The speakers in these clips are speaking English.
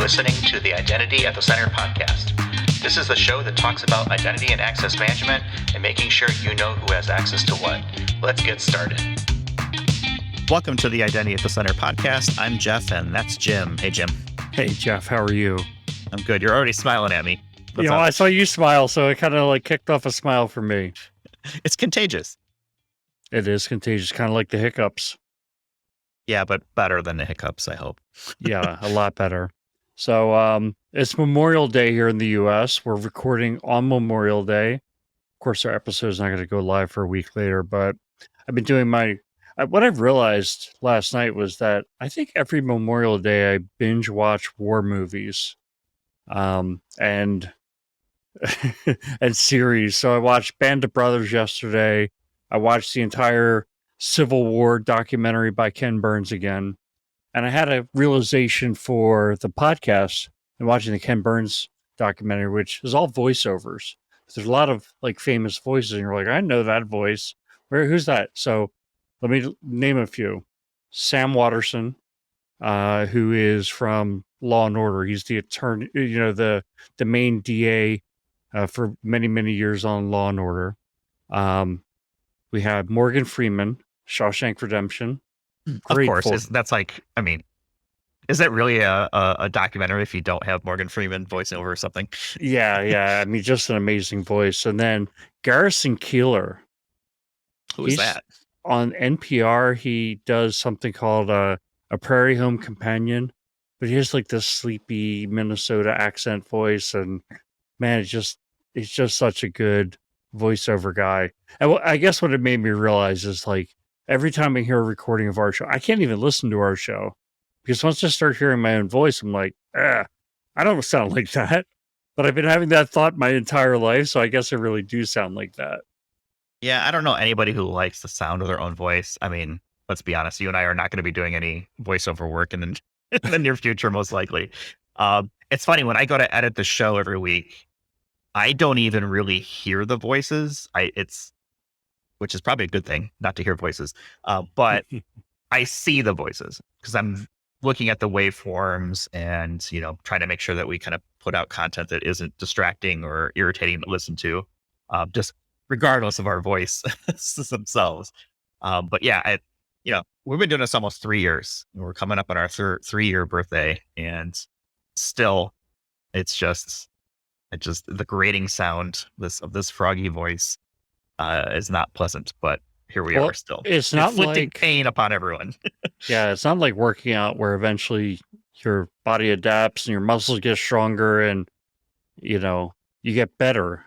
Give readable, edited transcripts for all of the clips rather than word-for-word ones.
listening to the Identity at the Center podcast. This is the show that talks about identity and access management and making sure you know who has access to what. Let's get started. Welcome to the Identity at the Center podcast. I'm Jeff, and that's Jim. Hey, Jim. Hey, Jeff, how are you? I'm good. You're already smiling at me. What's up? I saw you smile, so it kind of like kicked off a smile for me. It's contagious. It is contagious, kind of like the hiccups. Yeah, but better than the hiccups, I hope. Yeah, a lot better. So it's Memorial Day here in the U.S. We're recording on Memorial Day. Of course, our episode is not going to go live for a week later, but I've been doing what I've realized last night was that I think every Memorial Day I binge watch war movies and and series. So I watched Band of Brothers yesterday. I watched the entire Civil War documentary by Ken Burns again. And I had a realization for the podcast and watching the Ken Burns documentary, which is all voiceovers. There's a lot of like famous voices, and you're like, I know that voice. Who's that? So let me name a few. Sam Waterston, who is from Law and Order. He's the attorney, the main DA for many, many years on Law and Order. We have Morgan Freeman, Shawshank Redemption. Of course. Is that really a documentary if you don't have Morgan Freeman voicing over or something? Yeah. I mean, just an amazing voice. And then Garrison Keillor. Who's that? On NPR, he does something called a Prairie Home Companion, but he has like this sleepy Minnesota accent voice. And man, it's just such a good voiceover guy. And I guess what it made me realize is like, every time I hear a recording of our show, I can't even listen to our show because once I start hearing my own voice, I'm like, I don't sound like that. But I've been having that thought my entire life, so I guess I really do sound like that. Yeah, I don't know anybody who likes the sound of their own voice. I mean, let's be honest, you and I are not going to be doing any voiceover work in the near future, most likely. It's funny, when I go to edit the show every week, I don't even really hear the voices. Which is probably a good thing, not to hear voices. But I see the voices because I'm looking at the waveforms and, trying to make sure that we kind of put out content that isn't distracting or irritating to listen to, just regardless of our voice themselves. But yeah, we've been doing this almost 3 years. We're coming up on our 3-year birthday, and still it's just the grating sound of this froggy voice is not pleasant, but here we are still. It's not inflicting like pain upon everyone. Yeah, it's not like working out where eventually your body adapts and your muscles get stronger and you get better.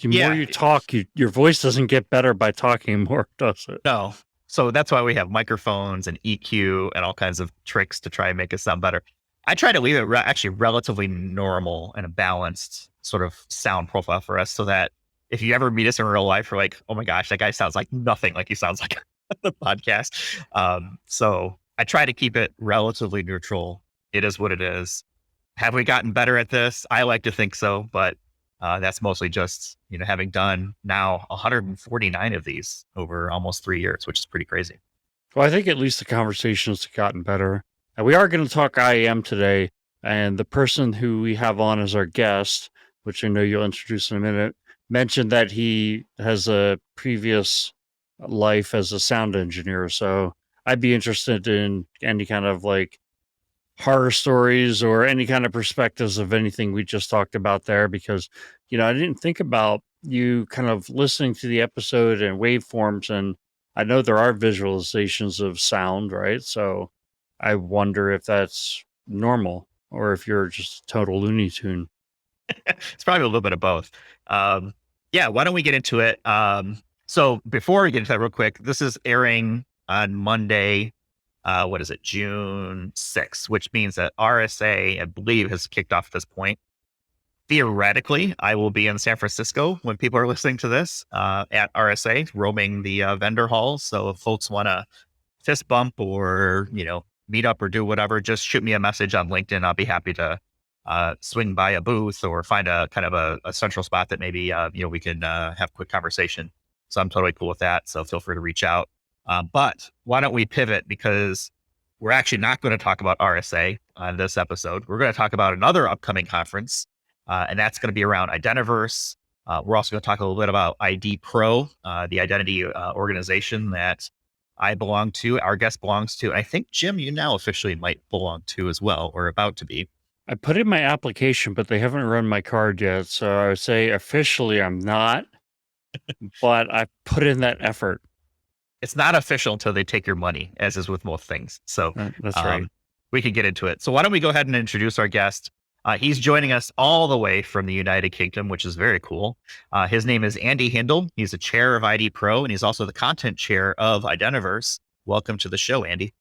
The more you talk, your voice doesn't get better by talking more, does it? No. So that's why we have microphones and EQ and all kinds of tricks to try and make it sound better. I try to leave it actually relatively normal and a balanced sort of sound profile for us so that if you ever meet us in real life, you're like, oh my gosh, that guy sounds like nothing like he sounds like on the podcast. So I try to keep it relatively neutral. It is what it is. Have we gotten better at this? I like to think so, but that's mostly just, having done now 149 of these over almost 3 years, which is pretty crazy. Well, I think at least the conversations have gotten better. And we are going to talk IAM today. And the person who we have on as our guest, which I know you'll introduce in a minute, mentioned that he has a previous life as a sound engineer. So I'd be interested in any kind of like horror stories or any kind of perspectives of anything we just talked about there, because, I didn't think about you kind of listening to the episode and waveforms. And I know there are visualizations of sound, right? So I wonder if that's normal or if you're just a total Looney Tune. It's probably a little bit of both. Yeah, why don't we get into it? So before we get into that real quick, this is airing on Monday, June 6th, which means that RSA, I believe, has kicked off at this point. Theoretically, I will be in San Francisco when people are listening to this at RSA, roaming the vendor halls. So if folks want to fist bump or, meet up or do whatever, just shoot me a message on LinkedIn. I'll be happy to swing by a booth or find a kind of a central spot that maybe, we can have a quick conversation. So I'm totally cool with that. So feel free to reach out. But why don't we pivot, because we're actually not going to talk about RSA. on this episode. We're going to talk about another upcoming conference, and that's going to be around Identiverse. We're also going to talk a little bit about IDPro, the identity organization that I belong to, our guest belongs to. And I think, Jim, you now officially might belong to as well, or about to be. I put in my application, but they haven't run my card yet. So I would say officially I'm not, but I put in that effort. It's not official until they take your money, as is with most things. So That's right. we can get into it. So why don't we go ahead and introduce our guest? He's joining us all the way from the United Kingdom, which is very cool. His name is Andi Hindle. He's the chair of IDPro, and he's also the content chair of Identiverse. Welcome to the show, Andy.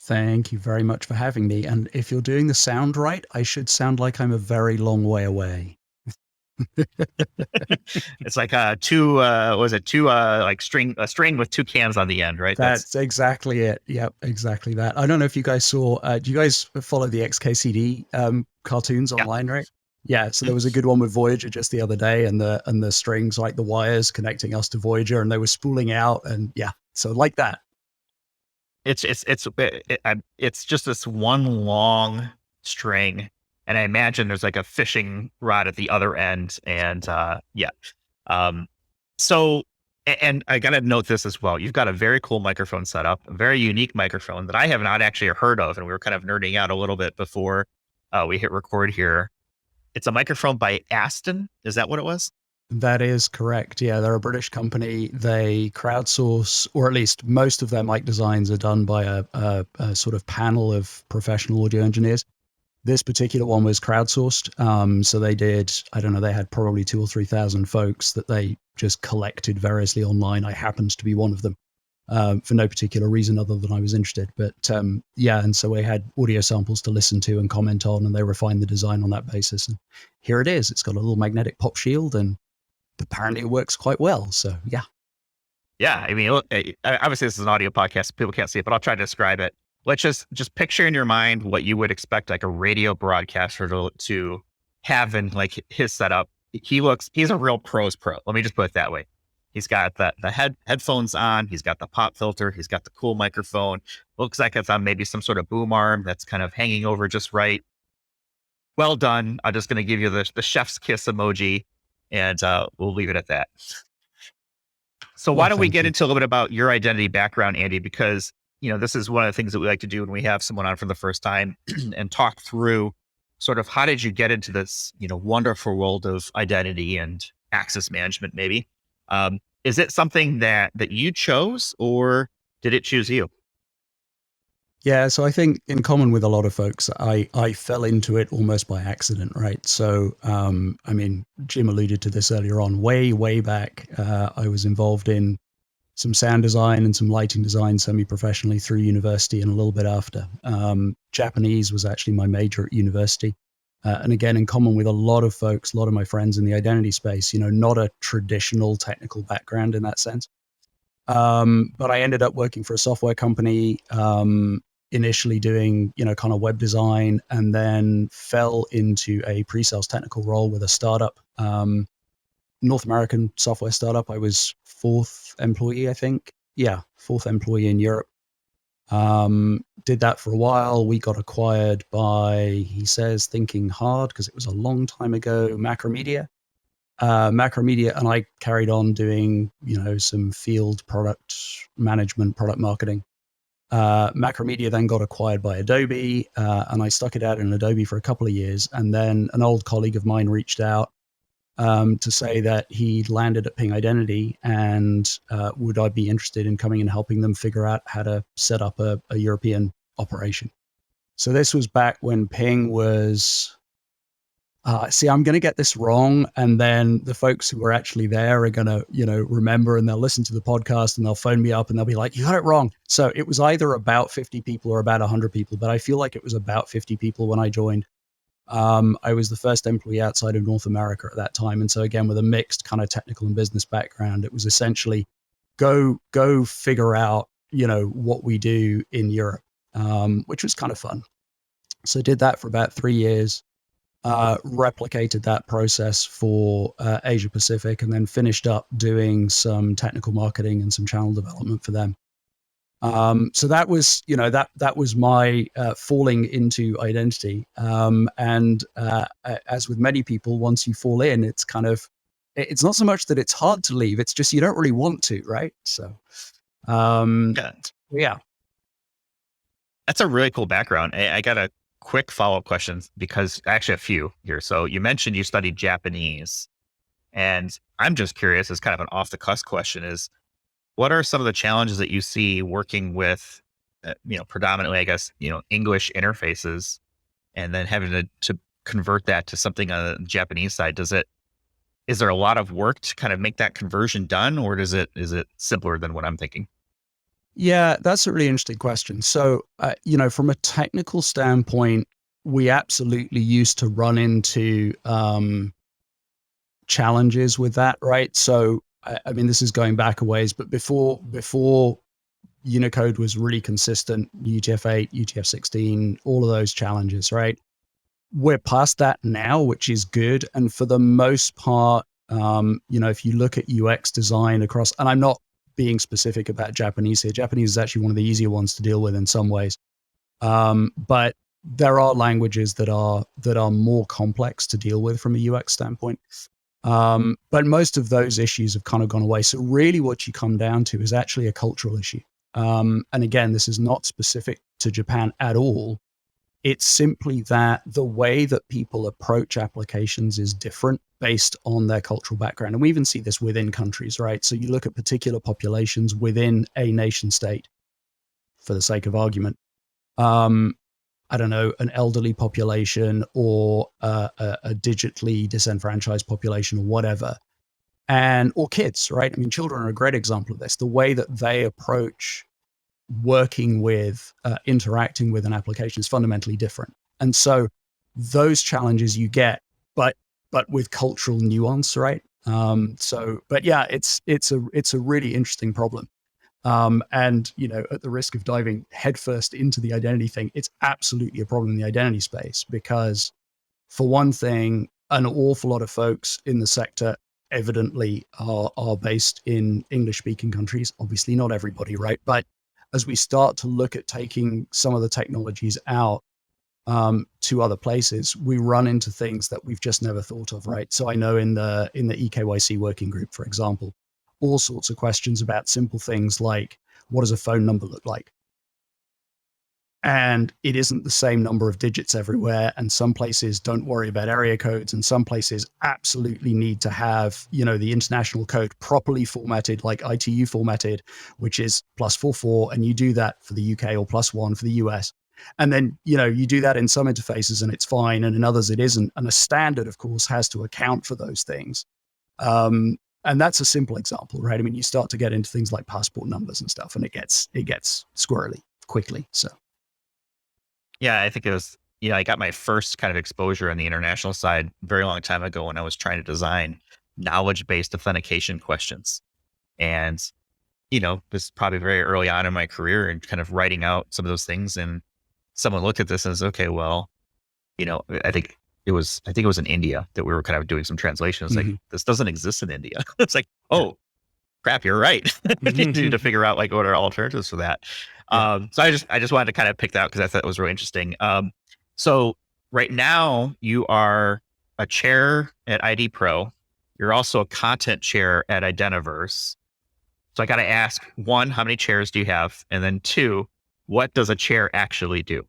Thank you very much for having me. And if you're doing the sound right, I should sound like I'm a very long way away. It's like a string with two cans on the end, right? That's exactly it. Yep, exactly that. I don't know if you guys saw, do you guys follow the XKCD cartoons online, right? Yeah, so there was a good one with Voyager just the other day, and the strings, like the wires connecting us to Voyager, and they were spooling out, and yeah, so like that. It's just this one long string, and I imagine there's like a fishing rod at the other end, and so, and I gotta note this as well. You've got a very cool microphone setup, a very unique microphone that I have not actually heard of, and we were kind of nerding out a little bit before we hit record here. It's a microphone by Aston. Is that what it was? That is correct. Yeah, they're a British company. They crowdsource, or at least most of their mic designs are done by a sort of panel of professional audio engineers. This particular one was crowdsourced. So they did, I don't know, they had probably 2,000 or 3,000 folks that they just collected variously online. I happened to be one of them for no particular reason other than I was interested. But yeah, and so we had audio samples to listen to and comment on, and they refined the design on that basis. And here it is. It's got a little magnetic pop shield, and apparently it works quite well. So yeah. Yeah, I mean, obviously this is an audio podcast, so people can't see it, but I'll try to describe it. Let's just picture in your mind what you would expect like a radio broadcaster to have in like his setup. He's a real pro's pro. Let me just put it that way. He's got the headphones on. He's got the pop filter. He's got the cool microphone. Looks like it's on maybe some sort of boom arm that's kind of hanging over just right. Well done. I'm just going to give you the chef's kiss emoji, and we'll leave it at that. So why don't we get into a little bit about your identity background, Andy? Because, this is one of the things that we like to do when we have someone on for the first time and talk through sort of how did you get into this, wonderful world of identity and access management, maybe. Is it something that you chose, or did it choose you? Yeah, so I think in common with a lot of folks, I fell into it almost by accident, right? So, I mean, Jim alluded to this earlier on. Way back, I was involved in some sound design and some lighting design semi-professionally through university and a little bit after. Japanese was actually my major at university. And again, in common with a lot of folks, a lot of my friends in the identity space, not a traditional technical background in that sense. But I ended up working for a software company, initially doing, kind of web design, and then fell into a pre-sales technical role with a startup, North American software startup. I was fourth employee, I think. Yeah, fourth employee in Europe. Did that for a while. We got acquired by, he says, thinking hard, because it was a long time ago, Macromedia. Macromedia, and I carried on doing, some field product management, product marketing. Macromedia then got acquired by Adobe, and I stuck it out in Adobe for a couple of years. And then an old colleague of mine reached out to say that he'd landed at Ping Identity, and would I be interested in coming and helping them figure out how to set up a European operation. So this was back when Ping was... see, I'm going to get this wrong, and then the folks who were actually there are going to, remember, and they'll listen to the podcast and they'll phone me up and they'll be like, you got it wrong. So it was either about 50 people or about 100 people, but I feel like it was about 50 people when I joined. I was the first employee outside of North America at that time. And so again, with a mixed kind of technical and business background, it was essentially go figure out, what we do in Europe, which was kind of fun. So did that for about 3 years. Replicated that process for Asia Pacific, and then finished up doing some technical marketing and some channel development for them. So that was, that was my falling into identity. And as with many people, once you fall in, it's kind of, it's not so much that it's hard to leave. It's just, you don't really want to, right? So, Yeah, yeah. that's a really cool background. I got a quick follow-up question because actually a few here. So you mentioned you studied Japanese, and I'm just curious, as kind of an off-the-cuff question, is what are some of the challenges that you see working with, predominantly, I guess, English interfaces, and then having to convert that to something on the Japanese side? Is there a lot of work to kind of make that conversion done, or is it simpler than what I'm thinking? Yeah, that's a really interesting question. So, from a technical standpoint, we absolutely used to run into challenges with that, right? So, I mean, this is going back a ways, but before Unicode was really consistent, UTF-8, UTF-16, all of those challenges, right? We're past that now, which is good. And for the most part, if you look at UX design across, and I'm not being specific about Japanese here. Japanese is actually one of the easier ones to deal with in some ways. But there are languages that are more complex to deal with from a UX standpoint. But most of those issues have kind of gone away. So really what you come down to is actually a cultural issue. And again, this is not specific to Japan at all. It's simply that the way that people approach applications is different based on their cultural background. And we even see this within countries, right? So you look at particular populations within a nation state, for the sake of argument. I don't know, an elderly population or a digitally disenfranchised population or whatever, or kids, right? I mean, children are a great example of this. The way that they approach working with, interacting with an application is fundamentally different. And so those challenges you get, but with cultural nuance, right? But yeah, it's a really interesting problem. And at the risk of diving headfirst into the identity thing, it's absolutely a problem in the identity space because, for one thing, an awful lot of folks in the sector evidently are based in English-speaking countries. Obviously, not everybody, right? But as we start to look at taking some of the technologies out to other places, we run into things that we've just never thought of, right? So I know in the EKYC working group, for example, all sorts of questions about simple things like, what does a phone number look like? And it isn't the same number of digits everywhere. And some places don't worry about area codes, and some places absolutely need to have, the international code properly formatted, like ITU formatted, which is +44. And you do that for the UK or +1 for the US. And then, you do that in some interfaces and it's fine. And in others it isn't. And a standard, of course, has to account for those things. And that's a simple example, right? I mean, you start to get into things like passport numbers and stuff, and it gets squirrely quickly. So. Yeah, I think it was, I got my first kind of exposure on the international side a very long time ago when I was trying to design knowledge-based authentication questions. And, this is probably very early on in my career and kind of writing out some of those things. And someone looked at this and says, okay, well, I think it was in India that we were kind of doing some translations. Like, this doesn't exist in India. It's like, oh, crap, you're right. You need to figure out like what are alternatives for that. So I just wanted to kind of pick that out because I thought it was really interesting. So right now you are a chair at IDPro. You're also a content chair at Identiverse. So I got to ask, one, how many chairs do you have? And then two, what does a chair actually do?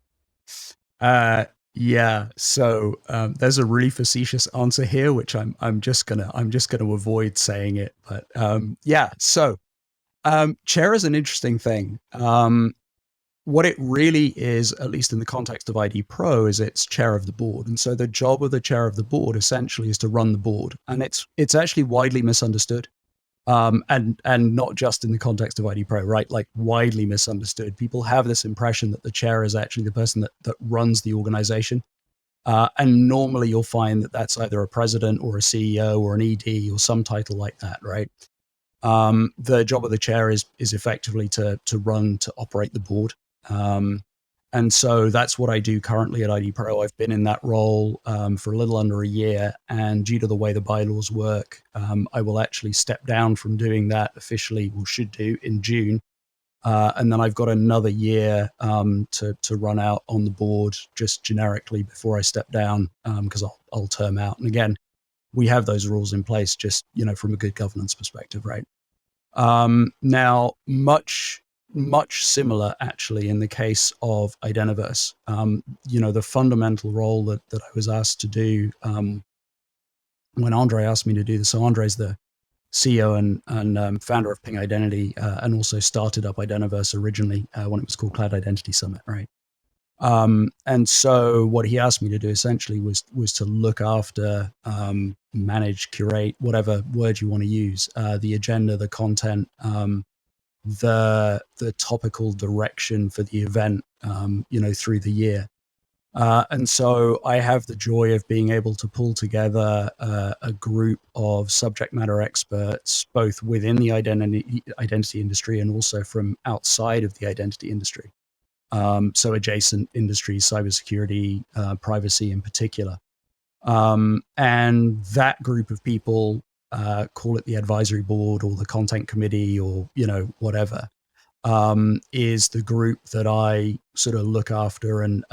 Yeah. So there's a really facetious answer here, which I'm just gonna avoid saying it. But yeah. So chair is an interesting thing. What it really is, at least in the context of IDPro, is it's chair of the board. And so the job of the chair of the board essentially is to run the board, and it's actually widely misunderstood. And not just in the context of IDPro, right? Like widely misunderstood. People have this impression that the chair is actually the person that runs the organization. And normally you'll find that that's either a president or a CEO or an ED or some title like that, right? The job of the chair is effectively to operate the board. And so that's what I do currently at IDPro. I've been in that role for a little under a year, and due to the way the bylaws work, I will actually step down from doing that officially, or should do, in June. And then I've got another year to run out on the board just generically before I step down, because I'll term out. And again, we have those rules in place just, from a good governance perspective, right? Now, much similar actually in the case of Identiverse. The fundamental role that I was asked to do when Andre asked me to do this. So Andre's the CEO and founder of Ping Identity, and also started up Identiverse originally when it was called Cloud Identity Summit, right? And so what he asked me to do essentially was to look after, manage, curate, whatever word you want to use, the agenda, the content, the topical direction for the event, through the year. And so I have the joy of being able to pull together a group of subject matter experts, both within the identity industry and also from outside of the identity industry. So adjacent industries, cybersecurity, privacy in particular. And that group of people, call it the advisory board or the content committee or, whatever, is the group that I sort of look after and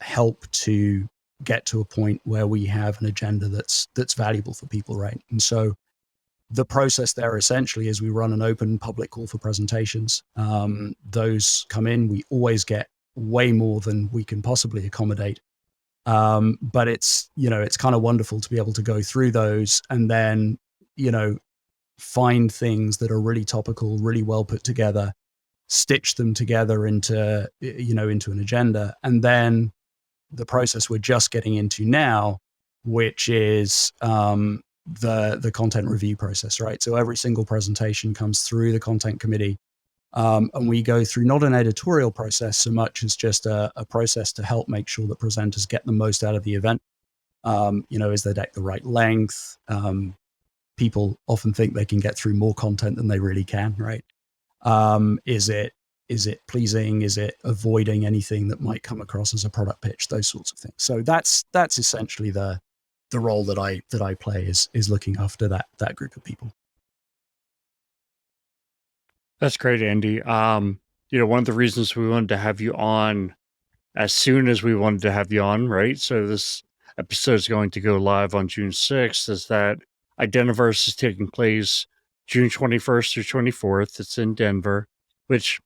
help to get to a point where we have an agenda that's valuable for people, right? And so the process there essentially is we run an open public call for presentations. Those come in. We always get way more than we can possibly accommodate. But it's kind of wonderful to be able to go through those and then, find things that are really topical, really well put together, stitch them together into an agenda. And then the process we're just getting into now, which is the content review process, right? So every single presentation comes through the content committee. And we go through not an editorial process so much as just a process to help make sure that presenters get the most out of the event. Is their deck the right length? People often think they can get through more content than they really can, right? Is it pleasing? Is it avoiding anything that might come across as a product pitch? Those sorts of things. So that's essentially the role that I play is looking after that group of people. That's great, Andy. One of the reasons we wanted to have you on as soon as we wanted to have you on, right? So this episode is going to go live on June 6th, is that Identiverse is taking place June 21st through 24th. It's in Denver, which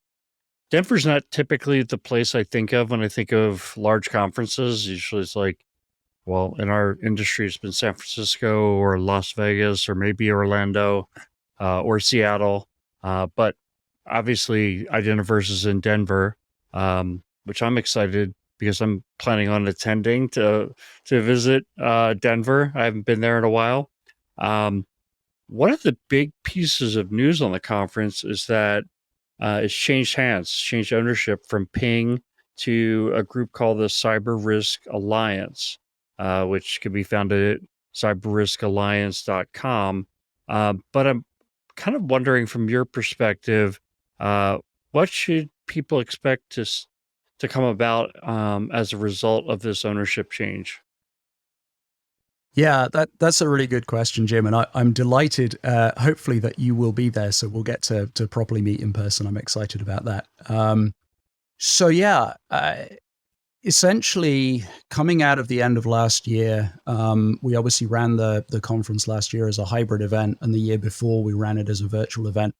Denver's not typically the place I think of when I think of large conferences. Usually it's like, well, in our industry, it's been San Francisco or Las Vegas or maybe Orlando or Seattle. But obviously, Identiverse is in Denver, which I'm excited because I'm planning on attending to visit Denver. I haven't been there in a while. One of the big pieces of news on the conference is that it's changed hands, changed ownership from Ping to a group called the Cyber Risk Alliance, which can be found at cyberriskalliance.com. But I'm kind of wondering from your perspective, what should people expect to come about as a result of this ownership change? Yeah, that's a really good question, Jim, and I'm delighted. Hopefully, that you will be there, so we'll get to properly meet in person. I'm excited about that. Essentially, coming out of the end of last year, we obviously ran the conference last year as a hybrid event, and the year before we ran it as a virtual event.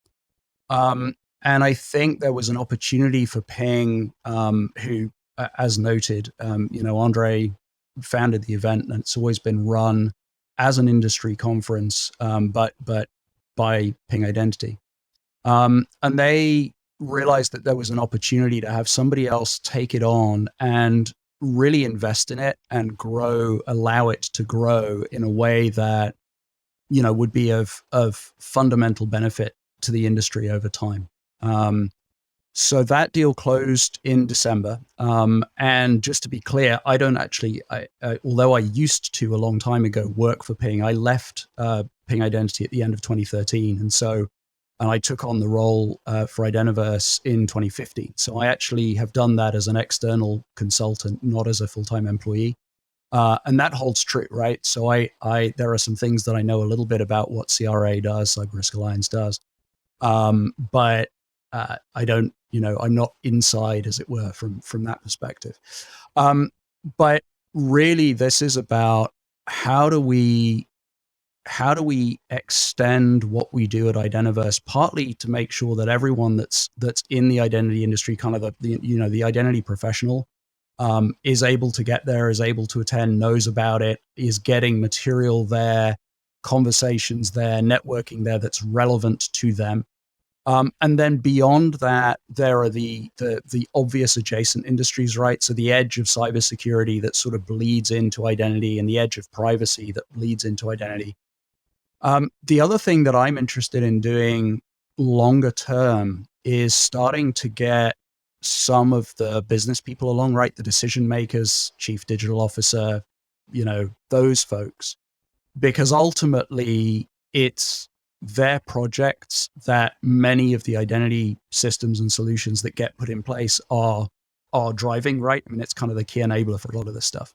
And I think there was an opportunity for Ping, who, as noted, Andre founded the event, and it's always been run as an industry conference, but by Ping Identity. And they realized that there was an opportunity to have somebody else take it on and really invest in it and allow it to grow in a way that, would be of fundamental benefit to the industry over time. So that deal closed in December. And just to be clear, I don't actually, although I used to a long time ago work for Ping, I left Ping Identity at the end of 2013. And I took on the role for Identiverse in 2015. So I actually have done that as an external consultant, not as a full-time employee. And that holds true, right? So there are some things that I know a little bit about what CRA does, Cyber Risk Alliance does. But I don't, I'm not inside, as it were, from that perspective. But really, this is about how do we extend what we do at Identiverse, partly to make sure that everyone that's in the identity industry, kind of the identity professional, is able to get there, is able to attend, knows about it, is getting material there, conversations there, networking there that's relevant to them. And then beyond that, there are the obvious adjacent industries, right? So the edge of cybersecurity that sort of bleeds into identity, and the edge of privacy that bleeds into identity. The other thing that I'm interested in doing longer term is starting to get some of the business people along, right? The decision makers, chief digital officer, those folks, because ultimately it's their projects that many of the identity systems and solutions that get put in place are driving, right? I mean, it's kind of the key enabler for a lot of this stuff.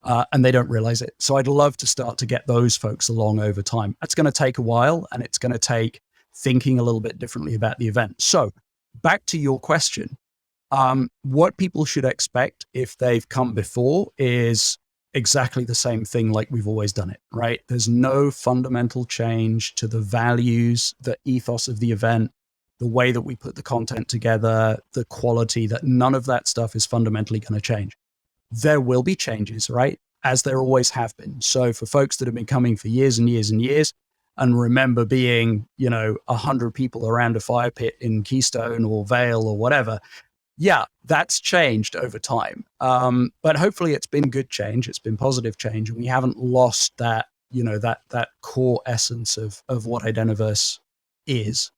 And they don't realize it. So I'd love to start to get those folks along over time. That's going to take a while, and it's going to take thinking a little bit differently about the event. So back to your question, what people should expect if they've come before is exactly the same thing like we've always done it, right? There's no fundamental change to the values, the ethos of the event, the way that we put the content together, the quality, that none of that stuff is fundamentally going to change. There will be changes, right? As there always have been. So for folks that have been coming for years and years and years, and remember being, 100 people around a fire pit in Keystone or Vale or whatever, yeah, that's changed over time. But hopefully it's been good change. It's been positive change. And we haven't lost that, that core essence of what Identiverse is.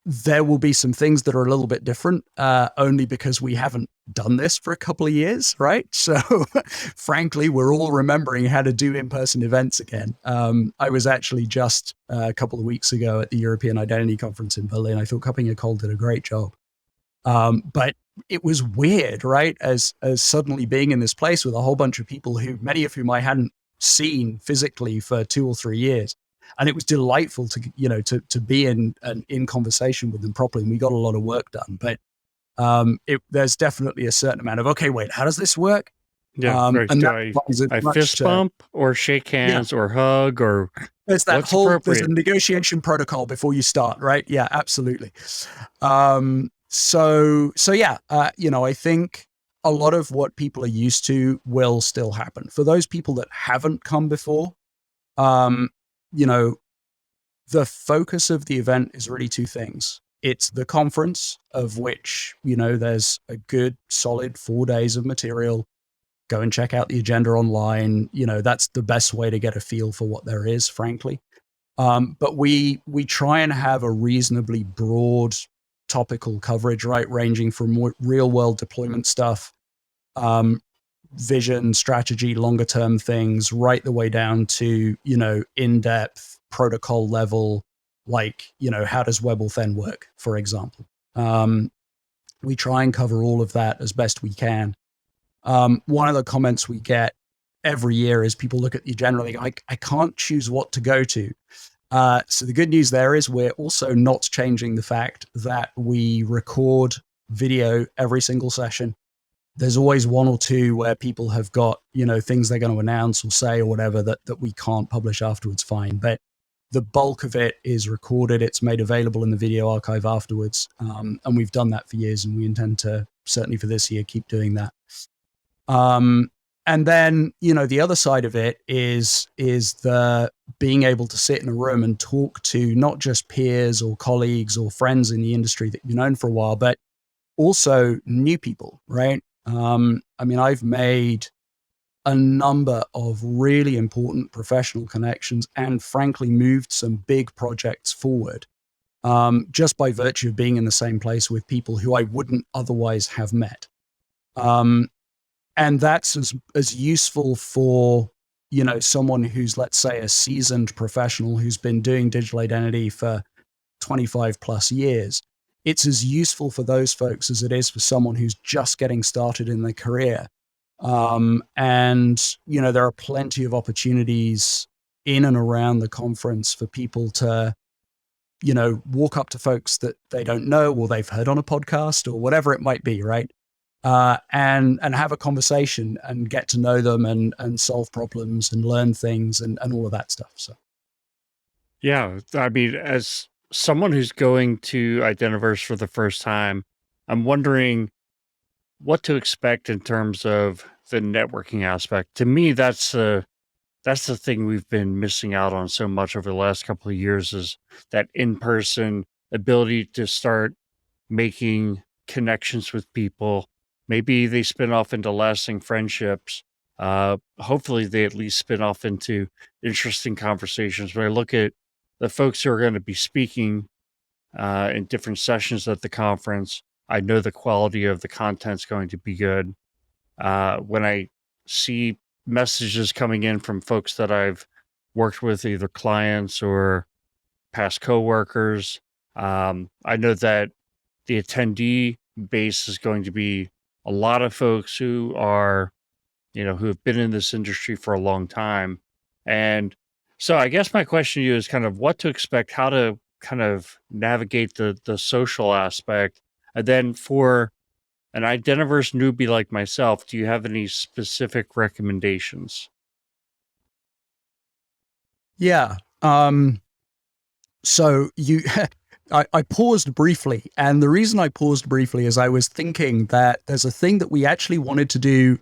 There will be some things that are a little bit different, only because we haven't done this for a couple of years, right? So frankly, we're all remembering how to do in-person events again. I was actually just a couple of weeks ago at the European Identity Conference in Berlin. I thought Cupping a Cold did a great job. But it was weird, right? As suddenly being in this place with a whole bunch of people many of whom I hadn't seen physically for 2 or 3 years. And it was delightful to be in conversation with them properly. And we got a lot of work done, but there's definitely a certain amount of, okay, wait, how does this work? Yeah, right. And Do that I fist bump or shake hands or hug or there's that what's appropriate? There's a negotiation protocol before you start, right? Yeah, absolutely. So yeah, I think a lot of what people are used to will still happen. For those people that haven't come before, the focus of the event is really two things. It's the conference, of which, there's a good solid 4 days of material. Go and check out the agenda online. That's the best way to get a feel for what there is, frankly. But we try and have a reasonably broad topical coverage, right? Ranging from more real world deployment stuff, vision, strategy, longer term things, right the way down to, in-depth protocol level, like, how does WebAuthn work, for example. We try and cover all of that as best we can. One of the comments we get every year is people look at the agenda and think, I can't choose what to go to. So the good news there is we're also not changing the fact that we record video every single session. There's always one or two where people have got, things they're going to announce or say or whatever that we can't publish afterwards, fine. But the bulk of it is recorded. It's made available in the video archive afterwards. And we've done that for years, and we intend to, certainly for this year, keep doing that. And then, the other side of it is the being able to sit in a room and talk to not just peers or colleagues or friends in the industry that you've known for a while, but also new people, right? I've made a number of really important professional connections and frankly moved some big projects forward, just by virtue of being in the same place with people who I wouldn't otherwise have met. And that's as useful for, someone who's, let's say, a seasoned professional who's been doing digital identity for 25 plus years. It's as useful for those folks as it is for someone who's just getting started in their career. And, there are plenty of opportunities in and around the conference for people to walk up to folks that they don't know or they've heard on a podcast or whatever it might be, right? And have a conversation and get to know them and solve problems and learn things and all of that stuff. So Yeah, I mean, as someone who's going to Identiverse for the first time, I'm wondering what to expect in terms of the networking aspect. To me, that's the thing we've been missing out on so much over the last couple of years is that in-person ability to start making connections with people. Maybe they spin off into lasting friendships. Hopefully they at least spin off into interesting conversations. When I look at the folks who are going to be speaking in different sessions at the conference, I know the quality of the content's going to be good. When I see messages coming in from folks that I've worked with, either clients or past coworkers, I know that the attendee base is going to be a lot of folks who are, who have been in this industry for a long time. And so I guess my question to you is kind of what to expect, how to kind of navigate the social aspect. And then for an Identiverse newbie like myself, do you have any specific recommendations? yeah. So I paused briefly, and the reason I paused briefly is I was thinking that there's a thing that we actually wanted to do,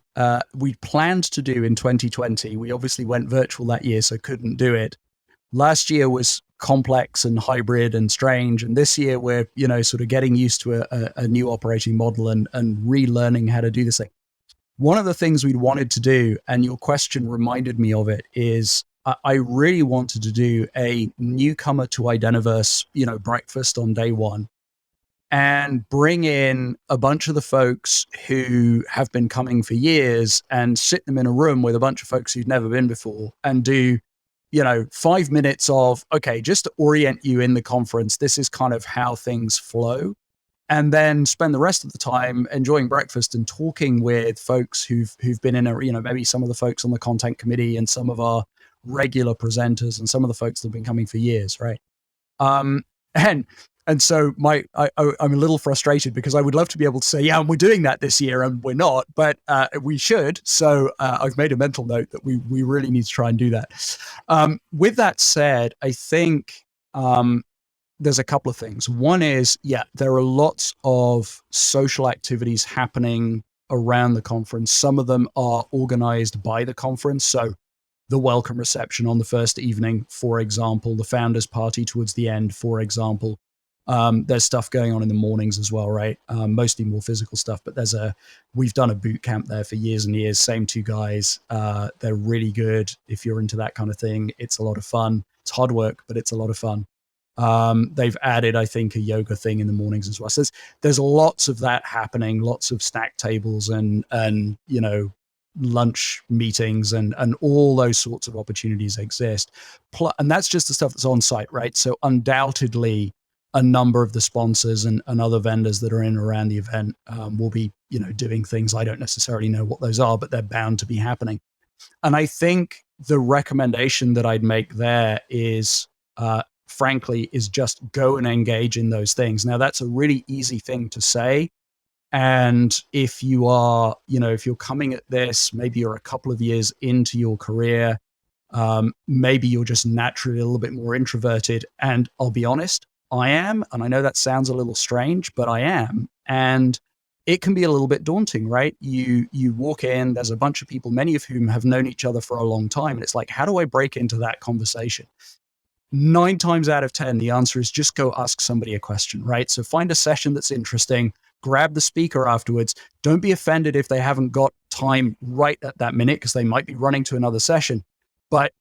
we planned to do in 2020. We obviously went virtual that year, so couldn't do it. Last year was complex and hybrid and strange, and this year we're sort of getting used to a new operating model and relearning how to do this thing. One of the things we'd wanted to do, and your question reminded me of it, is I really wanted to do a newcomer to Identiverse, breakfast on day one, and bring in a bunch of the folks who have been coming for years and sit them in a room with a bunch of folks who've never been before and do 5 minutes of, okay, just to orient you in the conference, this is kind of how things flow. And then spend the rest of the time enjoying breakfast and talking with folks who've been in maybe some of the folks on the content committee and some of our regular presenters and some of the folks that have been coming for years, right? And so I'm a little frustrated because I would love to be able to say, yeah, and we're doing that this year, and we're not, but we should. So I've made a mental note that we really need to try and do that. With that said, I think there's a couple of things. One is, there are lots of social activities happening around the conference. Some of them are organized by the conference. So the welcome reception on the first evening, for example, the founders party towards the end, for example. There's stuff going on in the mornings as well, right? Mostly more physical stuff, but we've done a boot camp there for years and years. Same two guys. They're really good. If you're into that kind of thing, it's a lot of fun. It's hard work, but it's a lot of fun. They've added, I think, a yoga thing in the mornings as well. So there's lots of that happening, lots of snack tables and lunch meetings and all those sorts of opportunities exist. And that's just the stuff that's on site, right? So undoubtedly, a number of the sponsors and other vendors that are in and around the event will be, doing things. I don't necessarily know what those are, but they're bound to be happening. And I think the recommendation that I'd make there is, frankly, is just go and engage in those things. Now, that's a really easy thing to say. And if you are, if you're coming at this, maybe you're a couple of years into your career, maybe you're just naturally a little bit more introverted. And I'll be honest, I am. And I know that sounds a little strange, but I am. And it can be a little bit daunting, right? You walk in, there's a bunch of people, many of whom have known each other for a long time. And it's like, how do I break into that conversation? 9 times out of 10, the answer is just go ask somebody a question, right? So find a session that's interesting, grab the speaker afterwards. Don't be offended if they haven't got time right at that minute because they might be running to another session. But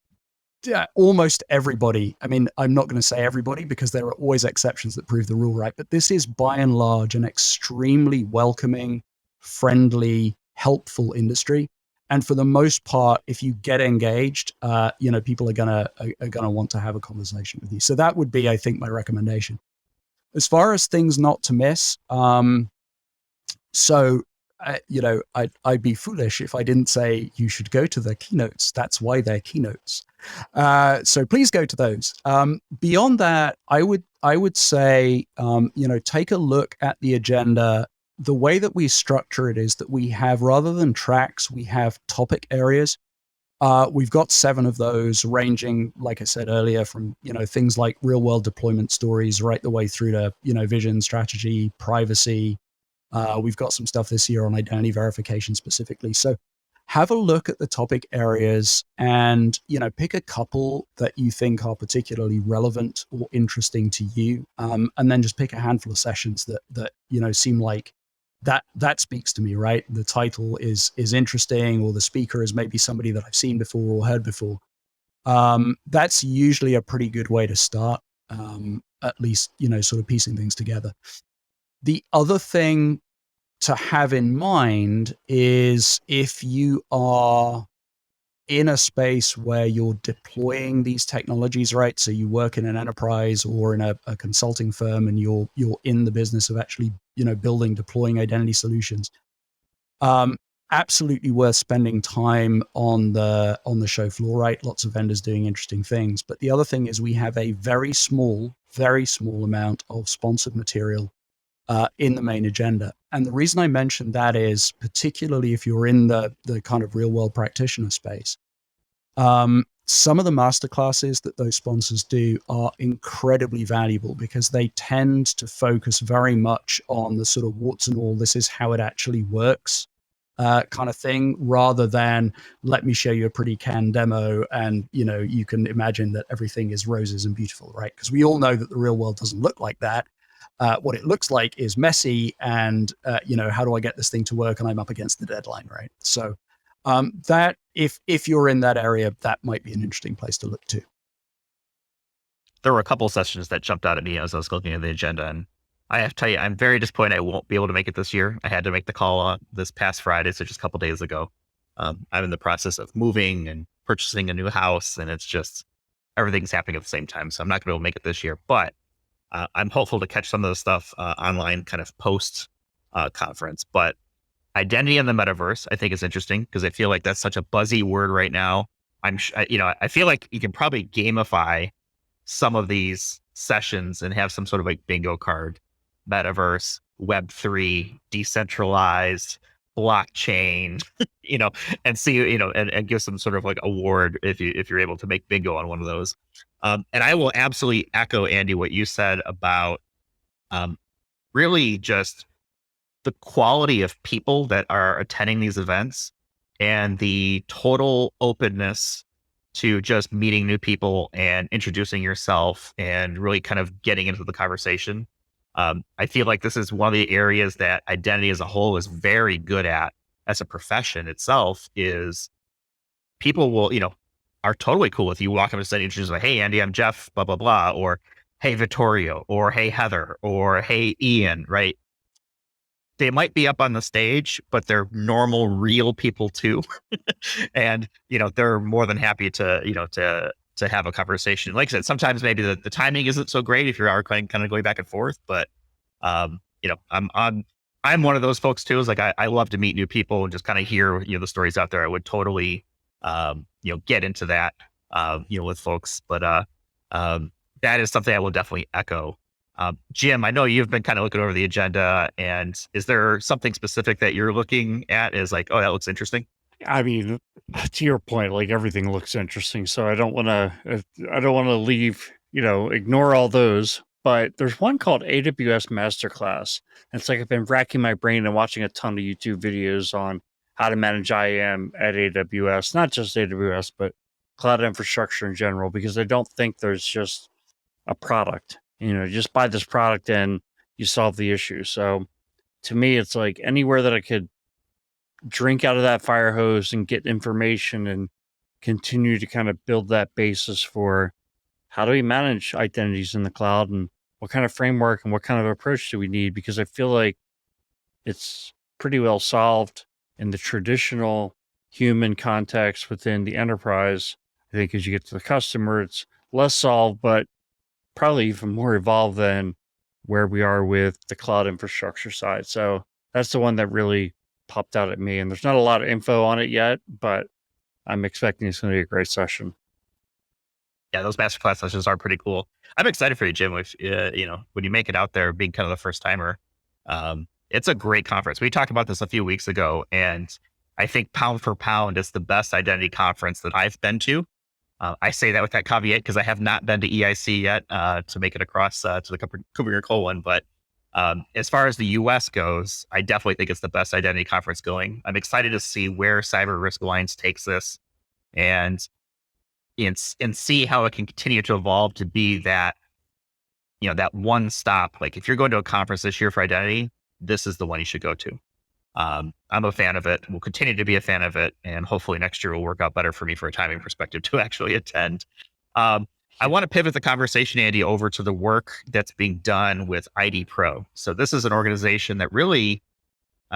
almost everybody, I mean, I'm not going to say everybody because there are always exceptions that prove the rule, right? But this is by and large an extremely welcoming, friendly, helpful industry. And for the most part, if you get engaged, people are gonna want to have a conversation with you. So that would be, I think, my recommendation. As far as things not to miss, so I'd be foolish if I didn't say you should go to their keynotes. That's why they're keynotes. So please go to those. Beyond that, I would say, take a look at the agenda. The way that we structure it is that we have, rather than tracks, we have topic areas. We've got 7 of those, ranging, like I said earlier, from things like real world deployment stories right the way through to vision, strategy, privacy. We've got some stuff this year on identity verification specifically. So have a look at the topic areas and pick a couple that you think are particularly relevant or interesting to you, and then just pick a handful of sessions that seem like that speaks to me, right? The title is interesting, or the speaker is maybe somebody that I've seen before or heard before. That's usually a pretty good way to start, at least sort of piecing things together. The other thing to have in mind is, if you are in a space where you're deploying these technologies, right? So you work in an enterprise or in a consulting firm, and you're in the business of actually, building, deploying identity solutions. Absolutely worth spending time on the show floor, right? Lots of vendors doing interesting things. But the other thing is, we have a very small amount of sponsored material in the main agenda. And the reason I mentioned that is, particularly if you're in the kind of real world practitioner space, some of the masterclasses that those sponsors do are incredibly valuable, because they tend to focus very much on the sort of warts and all, this is how it actually works kind of thing, rather than let me show you a pretty canned demo and you can imagine that everything is roses and beautiful, right? Because we all know that the real world doesn't look like that. What it looks like is messy, and how do I get this thing to work, and I'm up against the deadline, right? So that if you're in that area, that might be an interesting place to look to. There were a couple sessions that jumped out at me as I was looking at the agenda, and I have to tell you, I'm very disappointed I won't be able to make it this year. I had to make the call this past Friday, so just a couple days ago. I'm in the process of moving and purchasing a new house, and it's just everything's happening at the same time, so I'm not going to be able to make it this year. But I'm hopeful to catch some of the stuff online, kind of post conference. But identity in the metaverse, I think, is interesting, because I feel like that's such a buzzy word right now. I feel like you can probably gamify some of these sessions and have some sort of like bingo card: metaverse, Web3, decentralized, blockchain, and see, and give some sort of like award if you're able to make bingo on one of those. And I will absolutely echo, Andy, what you said about really just the quality of people that are attending these events, and the total openness to just meeting new people and introducing yourself and really kind of getting into the conversation. I feel like this is one of the areas that identity as a whole is very good at as a profession itself. Is people will, are totally cool with you walk up and say, introduce like, hey, Andy, I'm Jeff, blah, blah, blah, or hey, Vittorio, or hey, Heather, or hey, Ian, right? They might be up on the stage, but they're normal, real people too. And, they're more than happy to, to have a conversation. Like I said, sometimes maybe the timing isn't so great if you are kind of going back and forth, but, I'm one of those folks too. Is like, I love to meet new people and just kind of hear, the stories out there. I would totally, get into that, with folks, but, that is something I will definitely echo. Jim, I know you've been kind of looking over the agenda, and is there something specific that you're looking at as like, oh, that looks interesting? I mean, to your point, like everything looks interesting. So I don't want to leave, ignore all those. But there's one called AWS Masterclass. And it's like I've been racking my brain and watching a ton of YouTube videos on how to manage IAM at AWS, not just AWS, but cloud infrastructure in general, because I don't think there's just a product. Just buy this product and you solve the issue. So to me, it's like anywhere that I could drink out of that fire hose and get information and continue to kind of build that basis for how do we manage identities in the cloud, and what kind of framework and what kind of approach do we need? Because I feel like it's pretty well solved in the traditional human context within the enterprise. I think as you get to the customer, it's less solved, but probably even more evolved than where we are with the cloud infrastructure side. So that's the one that really popped out at me, and there's not a lot of info on it yet, but I'm expecting it's going to be a great session. Yeah, those masterclass sessions are pretty cool. I'm excited for you, Jim. If when you make it out there, being kind of the first timer, it's a great conference. We talked about this a few weeks ago, and I think pound for pound, it's the best identity conference that I've been to. I say that with that caveat because I have not been to EIC yet to make it across to the Cooper Cole one. But as far as the US goes, I definitely think it's the best identity conference going. I'm excited to see where Cyber Risk Alliance takes this and see how it can continue to evolve to be that, that one stop. Like if you're going to a conference this year for identity, this is the one you should go to. I'm a fan of it. We'll continue to be a fan of it. And hopefully next year will work out better for me for a timing perspective to actually attend. I want to pivot the conversation, Andy, over to the work that's being done with IDPro. So this is an organization that really,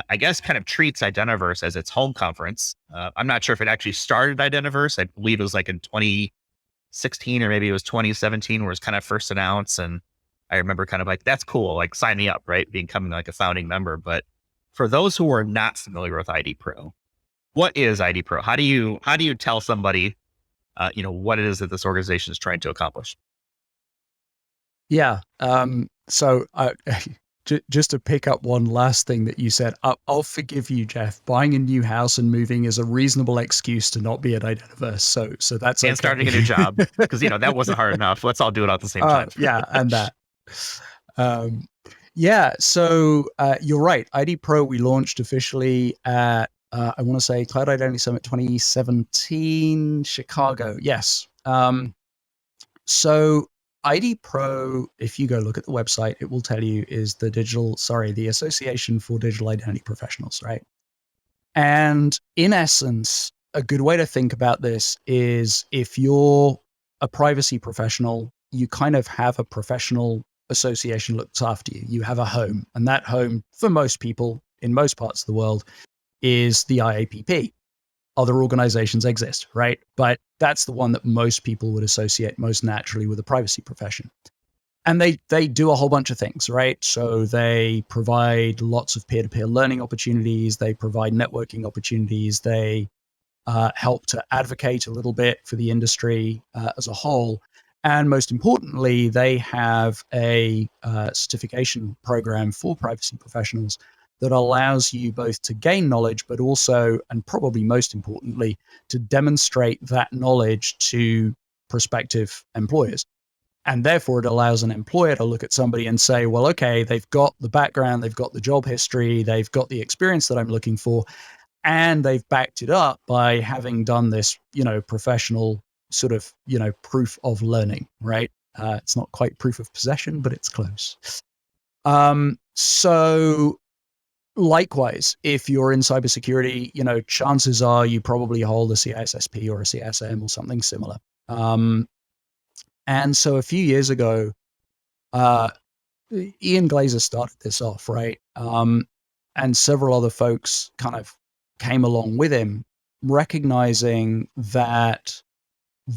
I guess, kind of treats Identiverse as its home conference. I'm not sure if it actually started Identiverse. I believe it was like in 2016 or maybe it was 2017 where it was kind of first announced. And I remember kind of like, that's cool. Like sign me up, right? Becoming like a founding member. But for those who are not familiar with IDPro, what is IDPro? How do you tell somebody, what it is that this organization is trying to accomplish? Yeah. So just to pick up one last thing that you said, I'll forgive you, Jeff. Buying a new house and moving is a reasonable excuse to not be at Identiverse. So that's and okay. Starting a new job because that wasn't hard enough. Let's all do it all at the same time. Yeah, and that. So you're right. IDPro, we launched officially at I want to say Cloud Identity Summit 2017, Chicago. Yes. So IDPro, if you go look at the website, it will tell you is the Association for Digital Identity Professionals, right? And in essence, a good way to think about this is if you're a privacy professional, you kind of have a professional association looks after you. You have a home, and that home for most people in most parts of the world is the IAPP. Other organizations exist, right? But that's the one that most people would associate most naturally with the privacy profession. And they do a whole bunch of things, right? So they provide lots of peer-to-peer learning opportunities. They provide networking opportunities. They help to advocate a little bit for the industry as a whole. And most importantly, they have a certification program for privacy professionals that allows you both to gain knowledge, but also, and probably most importantly, to demonstrate that knowledge to prospective employers. And therefore, it allows an employer to look at somebody and say, well, okay, they've got the background, they've got the job history, they've got the experience that I'm looking for, and they've backed it up by having done this, professional sort of, proof of learning, right? It's not quite proof of possession, but it's close. So likewise, if you're in cybersecurity, chances are you probably hold a CISSP or a CSM or something similar. And so a few years ago, Ian Glazer started this off, right? And several other folks kind of came along with him, recognizing that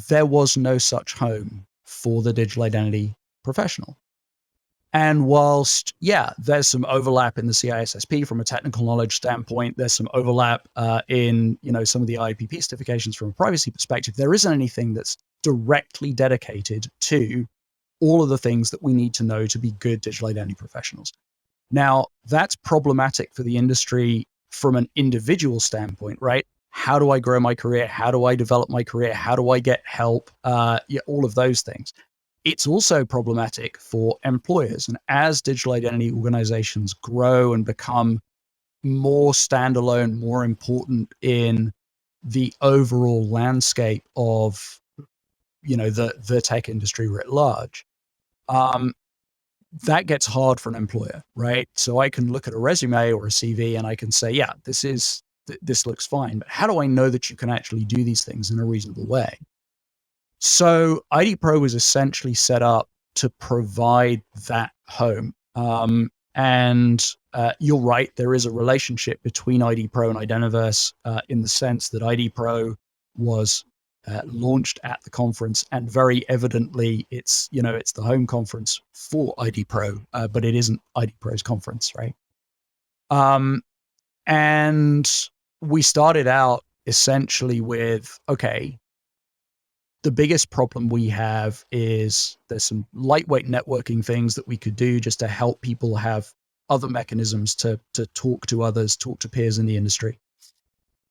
there was no such home for the digital identity professional. And whilst, there's some overlap in the CISSP from a technical knowledge standpoint, there's some overlap in, some of the IPP certifications from a privacy perspective, there isn't anything that's directly dedicated to all of the things that we need to know to be good digital identity professionals. Now, that's problematic for the industry from an individual standpoint, right? How do I grow my career? How do I develop my career? How do I get help? All of those things. It's also problematic for employers. And as digital identity organizations grow and become more standalone, more important in the overall landscape of, the tech industry writ large, that gets hard for an employer, right? So I can look at a resume or a CV and I can say, this looks fine, but how do I know that you can actually do these things in a reasonable way? So IDPro was essentially set up to provide that home. And you're right, there is a relationship between IDPro and Identiverse in the sense that IDPro was launched at the conference, and very evidently it's the home conference for IDPro, but it isn't IDPro's conference, right? And we started out essentially with, okay, the biggest problem we have is there's some lightweight networking things that we could do just to help people have other mechanisms to talk to others, talk to peers in the industry.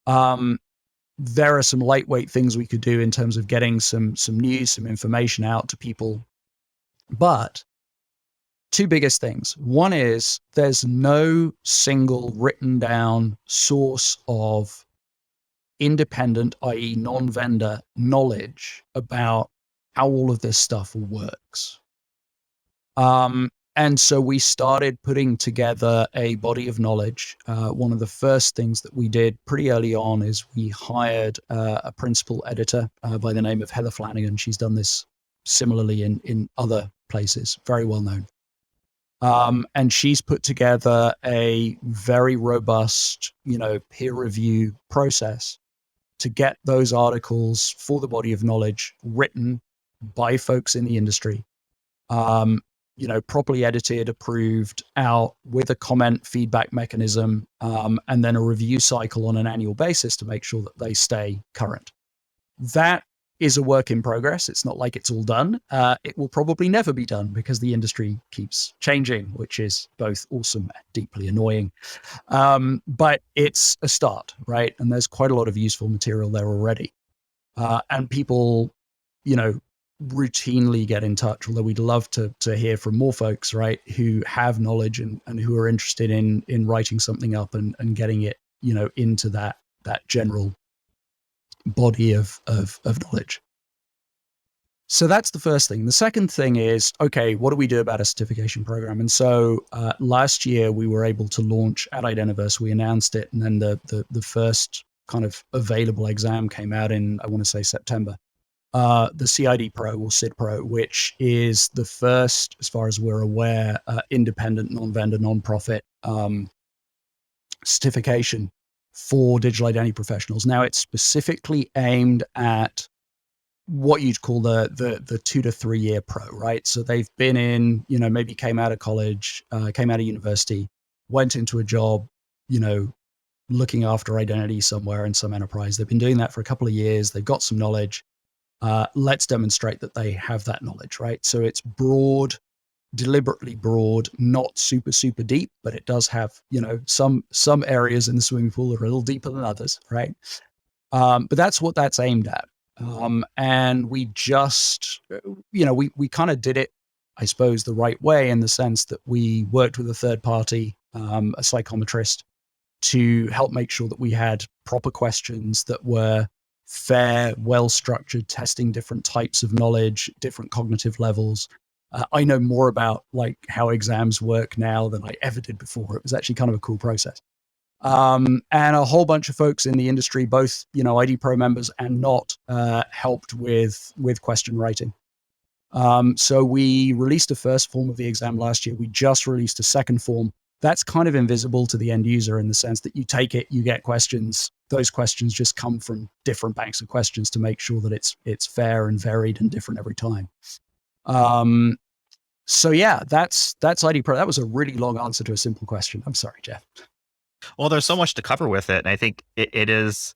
There are some lightweight things we could do in terms of getting some news, some information out to people. But two biggest things. One is there's no single written down source of independent, i.e. non-vendor knowledge about how all of this stuff works. And so we started putting together a body of knowledge. One of the first things that we did pretty early on is we hired a principal editor by the name of Heather Flanagan. She's done this similarly in other places, very well known. And she's put together a very robust, peer review process to get those articles for the body of knowledge written by folks in the industry, properly edited, approved, out with a comment feedback mechanism, and then a review cycle on an annual basis to make sure that they stay current. That is a work in progress. It's not like it's all done. It will probably never be done because the industry keeps changing, which is both awesome and deeply annoying. But it's a start, right? And there's quite a lot of useful material there already. And people, routinely get in touch, although we'd love to hear from more folks, right, who have knowledge and who are interested in writing something up and getting it, into that general body of knowledge. So that's the first thing. The second thing is, okay, what do we do about a certification program? And so last year we were able to launch at Identiverse. We announced it, and then the first kind of available exam came out in, I want to say, September. The CIDPro or CIDPro, which is the first, as far as we're aware, independent, non-vendor, non-profit certification for digital identity professionals. Now, it's specifically aimed at what you'd call the 2 to 3 year pro, right? So they've been in, maybe came out of college, came out of university, went into a job, looking after identity somewhere in some enterprise. They've been doing that for a couple of years. They've got some knowledge. Let's demonstrate that they have that knowledge, right? So it's broad, deliberately broad, not super, super deep, but it does have, some areas in the swimming pool that are a little deeper than others, right? But that's what that's aimed at. And we just, we kind of did it, I suppose, the right way, in the sense that we worked with a third party, a psychometrist, to help make sure that we had proper questions that were fair, well-structured, testing different types of knowledge, different cognitive levels. I know more about how exams work now than I ever did before. It was actually kind of a cool process. And a whole bunch of folks in the industry, both, IDPro members and not, helped with question writing. So we released a first form of the exam last year. We just released a second form. That's kind of invisible to the end user, in the sense that you take it, you get questions. Those questions just come from different banks of questions to make sure that it's fair and varied and different every time. So yeah, that's IDPro. That was a really long answer to a simple question. I'm sorry, Jeff. Well, there's so much to cover with it, and I think it's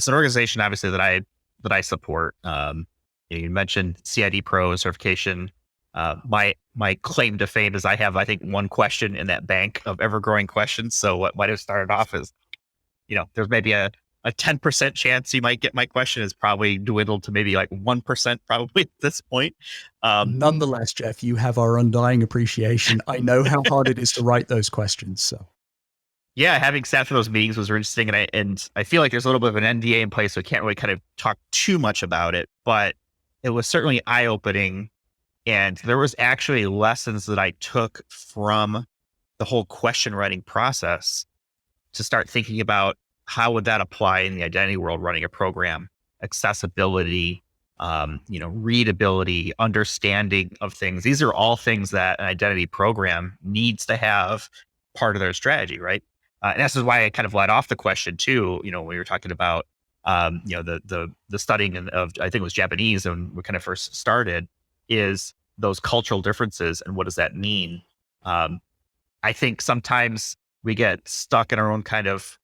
an organization, obviously, that I support. You mentioned CIDPro certification. My claim to fame is I have, I think, one question in that bank of ever-growing questions. So what might have started off as, there's maybe a 10% chance you might get my question, is probably dwindled to maybe 1% probably at this point. Nonetheless, Jeff, you have our undying appreciation. I know how hard it is to write those questions. So yeah, having sat through those meetings was interesting, and I feel like there's a little bit of an NDA in place, so I can't really kind of talk too much about it, but it was certainly eye-opening. And there was actually lessons that I took from the whole question writing process to start thinking about how would that apply in the identity world, running a program, accessibility, readability, understanding of things. These are all things that an identity program needs to have part of their strategy, right? And this is why I kind of led off the question too. When we were talking about, the studying of, I think it was Japanese when we kind of first started, is those cultural differences and what does that mean? I think sometimes we get stuck in our own kind of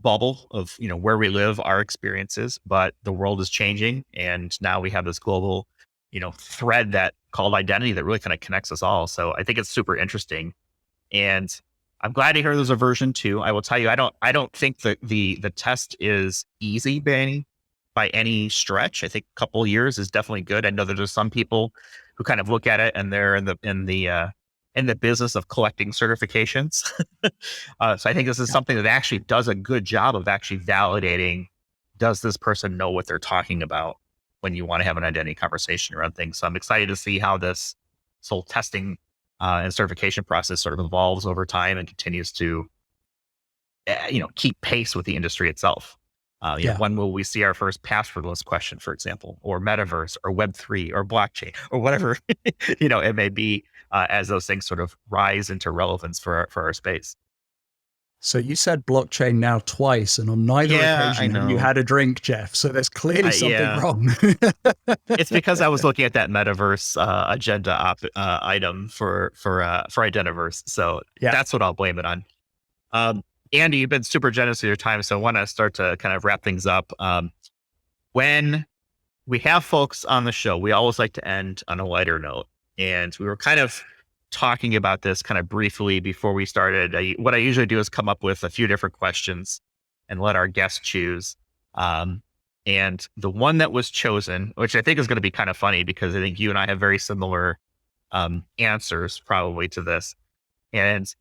bubble of, where we live, our experiences, but the world is changing. And now we have this global, thread that called identity that really kind of connects us all. So I think it's super interesting. And I'm glad to hear there's a version 2. I will tell you, I don't think that the test is easy by any stretch. I think a couple of years is definitely good. I know that there's some people who kind of look at it and they're in the business of collecting certifications. So I think this is something that actually does a good job of actually validating, does this person know what they're talking about when you want to have an identity conversation around things. So I'm excited to see how this whole testing and certification process sort of evolves over time and continues to, keep pace with the industry itself. Yeah. When will we see our first passwordless question, for example, or metaverse, or Web3, or blockchain, or whatever it may be, as those things sort of rise into relevance for our space. So you said blockchain now twice, and on neither Yeah, I occasion have you know. had a drink, Jeff. So there's clearly something Yeah, wrong. it's because I was looking at that metaverse agenda item for Identiverse, so Yeah. that's what I'll blame it on. Um, Andy, you've been super generous with your time, so I want to start to kind of wrap things up. When we have folks on the show, we always like to end on a lighter note. And we were kind of talking about this kind of briefly before we started. What I usually do is come up with a few different questions and let our guests choose. And the one that was chosen, which I think is going to be kind of funny because I think you and I have very similar answers probably to this. And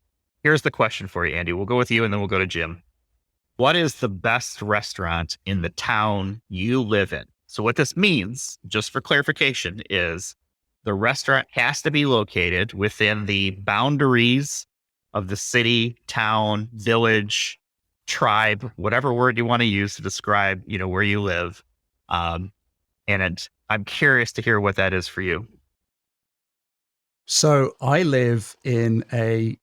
here's the question for you, Andy. We'll go with you and then we'll go to Jim. What is the best restaurant in the town you live in? So what this means, just for clarification, is the restaurant has to be located within the boundaries of the city, town, village, tribe, whatever word you want to use to describe, where you live. I'm curious to hear what that is for you. So I live in a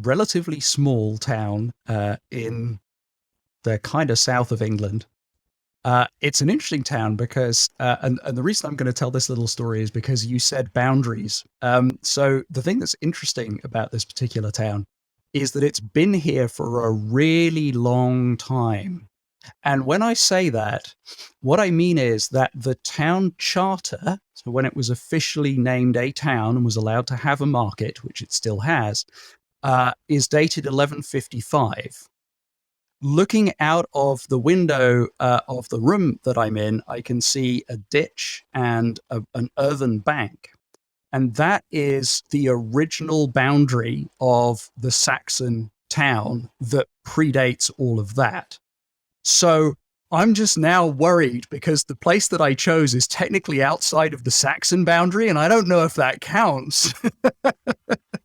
relatively small town in the kind of south of England. It's an interesting town because, and the reason I'm going to tell this little story is because you said boundaries. So the thing that's interesting about this particular town is that it's been here for a really long time. And when I say that, what I mean is that the town charter, so when it was officially named a town and was allowed to have a market, which it still has, is dated 1155. Looking out of the window of the room that I'm in, I can see a ditch and an earthen bank. And that is the original boundary of the Saxon town that predates all of that. So I'm just now worried because the place that I chose is technically outside of the Saxon boundary, and I don't know if that counts.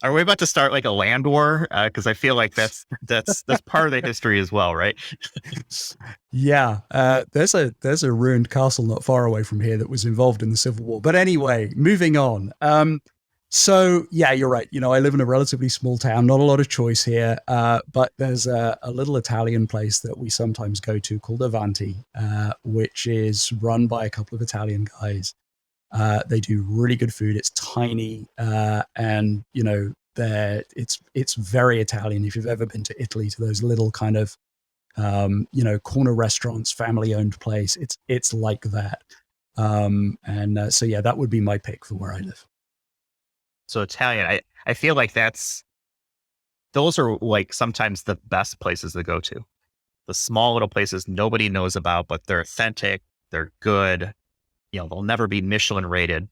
Are we about to start like a land war? Because I feel like that's part of the history as well, right? Yeah, there's a ruined castle not far away from here that was involved in the Civil War. But anyway, moving on. So yeah, you're right. I live in a relatively small town, not a lot of choice here, but there's a little Italian place that we sometimes go to called Avanti, which is run by a couple of Italian guys. They do really good food. It's tiny, and it's very Italian. If you've ever been to Italy, to those little kind of corner restaurants, family-owned place, it's like that. So yeah, that would be my pick for where I live. So Italian, I feel like those are like sometimes the best places to go to. The small little places nobody knows about, but they're authentic, they're good. They'll never be Michelin rated,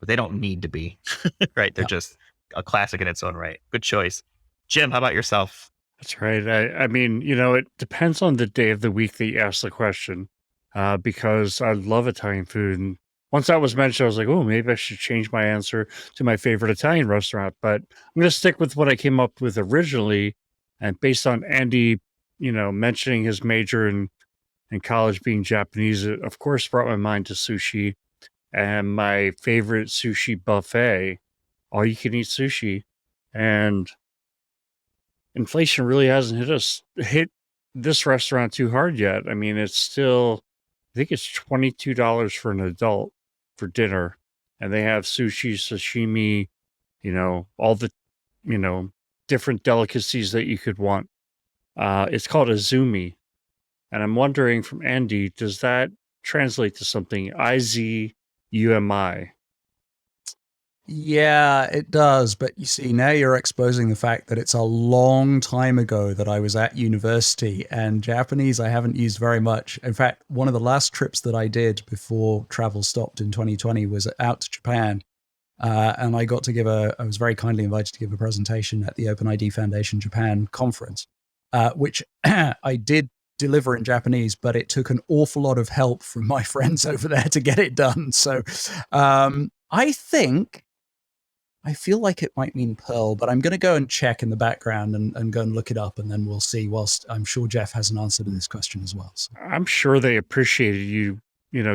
but they don't need to be, right? They're just a classic in its own right. Good choice. Jim, how about yourself? That's right. I mean, it depends on the day of the week that you ask the question, because I love Italian food. And once that was mentioned, I was like, oh, maybe I should change my answer to my favorite Italian restaurant. But I'm going to stick with what I came up with originally. And based on Andy, mentioning his major in college being Japanese, it of course brought my mind to sushi and my favorite sushi buffet, all you can eat sushi. And inflation really hasn't hit this restaurant too hard yet. I mean, it's still, I think it's $22 for an adult for dinner. And they have sushi, sashimi, all the, different delicacies that you could want. It's called Izumi. And I'm wondering from Andy, does that translate to something? Izumi? Yeah, it does. But you see, now you're exposing the fact that it's a long time ago that I was at university, and Japanese I haven't used very much. In fact, one of the last trips that I did before travel stopped in 2020 was out to Japan. And I was very kindly invited to give a presentation at the OpenID Foundation Japan conference, which I did deliver in Japanese, but it took an awful lot of help from my friends over there to get it done. So I feel like it might mean pearl, but I'm going to go and check in the background and go and look it up, and then we'll see, whilst I'm sure Jeff has an answer to this question as well. So. I'm sure they appreciated you,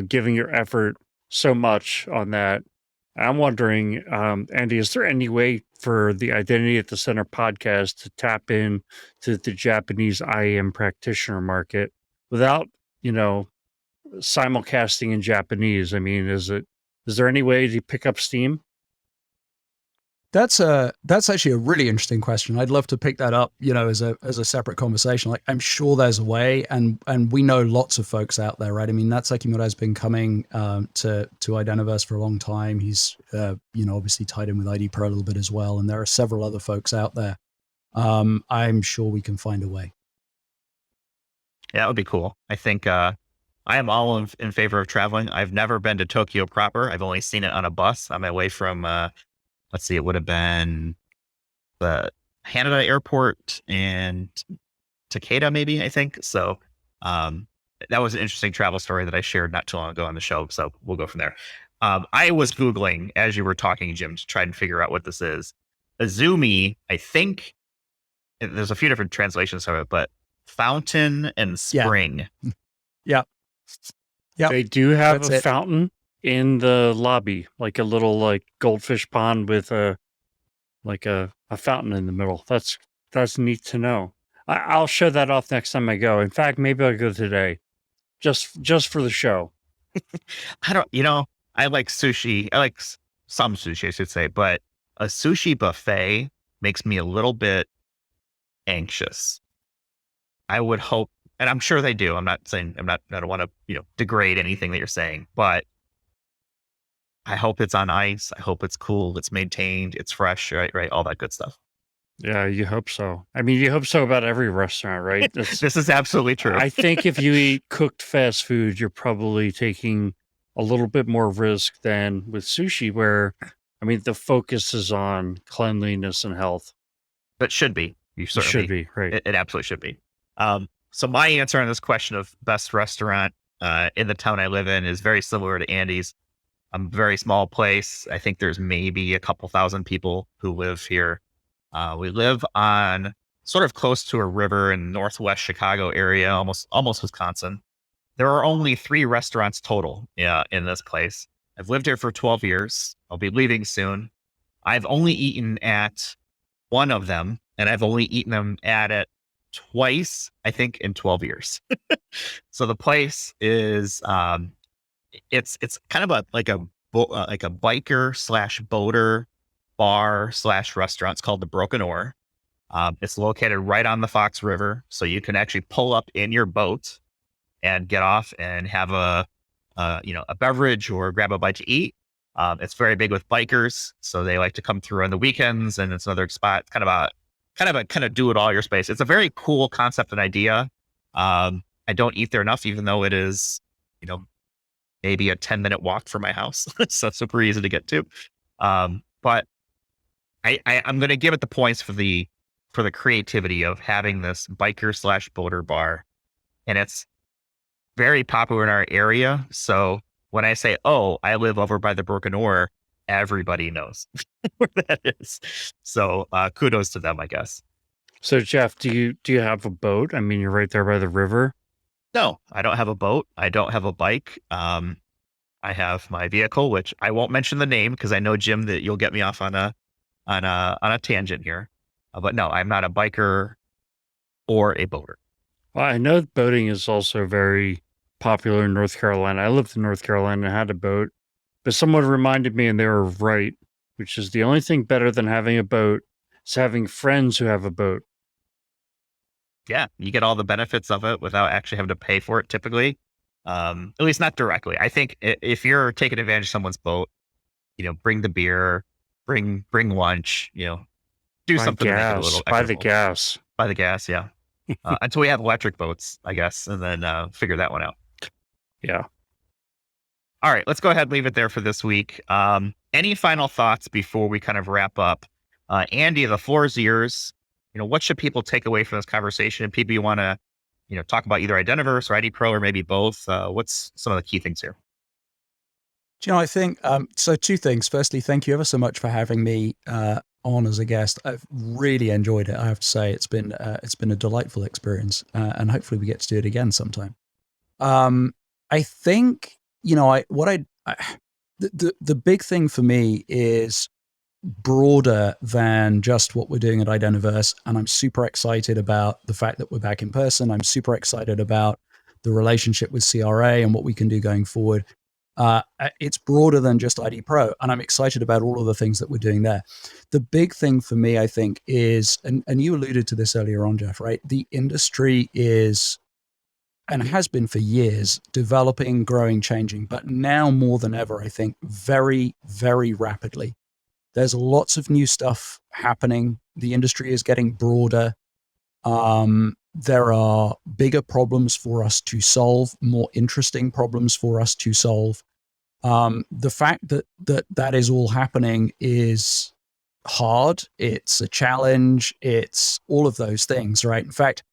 giving your effort so much on that. I'm wondering, Andy, is there any way for the Identity at the Center podcast to tap in to the Japanese IAM practitioner market without, simulcasting in Japanese? I mean, is there any way to pick up steam? That's actually a really interesting question. I'd love to pick that up, as a separate conversation. Like, I'm sure there's a way, and we know lots of folks out there, right? I mean, Natsaki Mura's been coming to Identiverse for a long time. He's obviously tied in with IDPro a little bit as well, and there are several other folks out there. I'm sure we can find a way. Yeah, that would be cool. I think I am all in favor of traveling. I've never been to Tokyo proper. I've only seen it on a bus on my way from let's see, it would have been the Haneda Airport and Takeda, maybe, I think. So that was an interesting travel story that I shared not too long ago on the show. So we'll go from there. I was Googling as you were talking, Jim, to try and figure out what this is. Izumi, I think, there's a few different translations of it, but fountain and spring. Yeah. They do have a fountain in the lobby, like a little goldfish pond with a fountain in the middle. That's neat to know. I'll show that off next time I go. In fact, maybe I'll go today, just for the show. I like sushi. I like some sushi, I should say, but a sushi buffet makes me a little bit anxious. I would hope, and I'm sure they do. I don't want to, degrade anything that you're saying, but I hope it's on ice. I hope it's cool. It's maintained. It's fresh, right? All that good stuff. Yeah, you hope so. I mean, you hope so about every restaurant, right? This is absolutely true. I think if you eat cooked fast food, you're probably taking a little bit more risk than with sushi, where, I mean, the focus is on cleanliness and health. But should be. You certainly should be, right? It absolutely should be. So my answer on this question of best restaurant in the town I live in is very similar to Andy's. A very small place. I think there's maybe a couple thousand people who live here. We live on sort of close to a river in northwest Chicago area, almost Wisconsin. There are only 3 restaurants total in this place. I've lived here for 12 years. I'll be leaving soon. I've only eaten at one of them, and I've only eaten at it twice, I think, in 12 years. So the place is it's kind of like a biker / boater bar / restaurant. It's called the Broken Oar. It's located right on the Fox River, so you can actually pull up in your boat and get off and have a beverage or grab a bite to eat. It's very big with bikers, so they like to come through on the weekends, and it's another spot, kind of do it all your space. It's a very cool concept and idea. I don't eat there enough, even though it is, maybe a 10-minute walk from my house. So it's super easy to get to. But I'm going to give it the points for the creativity of having this biker / boater bar. And it's very popular in our area. So when I say, oh, I live over by the Broken Oar, everybody knows where that is. So kudos to them, I guess. So Jeff, do you have a boat? I mean, you're right there by the river. No, I don't have a boat. I don't have a bike. I have my vehicle, which I won't mention the name because I know, Jim, that you'll get me off on a tangent here. But no, I'm not a biker or a boater. Well, I know boating is also very popular in North Carolina. I lived in North Carolina and had a boat, but someone reminded me, and they were right, which is the only thing better than having a boat as having friends who have a boat. Yeah, you get all the benefits of it without actually having to pay for it typically. At least not directly. I think if you're taking advantage of someone's boat, bring the beer, bring lunch, do Buy something to make it a little gas. Buy the equitable. gas. Buy the gas, yeah. Until we have electric boats, I guess, and then figure that one out. Yeah. All right, let's go ahead and leave it there for this week. Any final thoughts before we kind of wrap up? Andy, the floor is yours. What should people take away from this conversation? People you want to, talk about either Identiverse or IDPro or maybe both. What's some of the key things here? I think, so two things. Firstly, thank you ever so much for having me on as a guest. I've really enjoyed it. I have to say it's been a delightful experience, and hopefully we get to do it again sometime. I think, the big thing for me is broader than just what we're doing at Identiverse. And I'm super excited about the fact that we're back in person. I'm super excited about the relationship with CRA and what we can do going forward. It's broader than just IDPro, and I'm excited about all of the things that we're doing there. The big thing for me, I think, is, and you alluded to this earlier on, Jeff, right? The industry is, and has been for years, developing, growing, changing, but now more than ever, I think, very, very rapidly. There's lots of new stuff happening. The industry is getting broader. There are bigger problems for us to solve, more interesting problems for us to solve. The fact that is all happening is hard. It's a challenge. It's all of those things, right? In fact,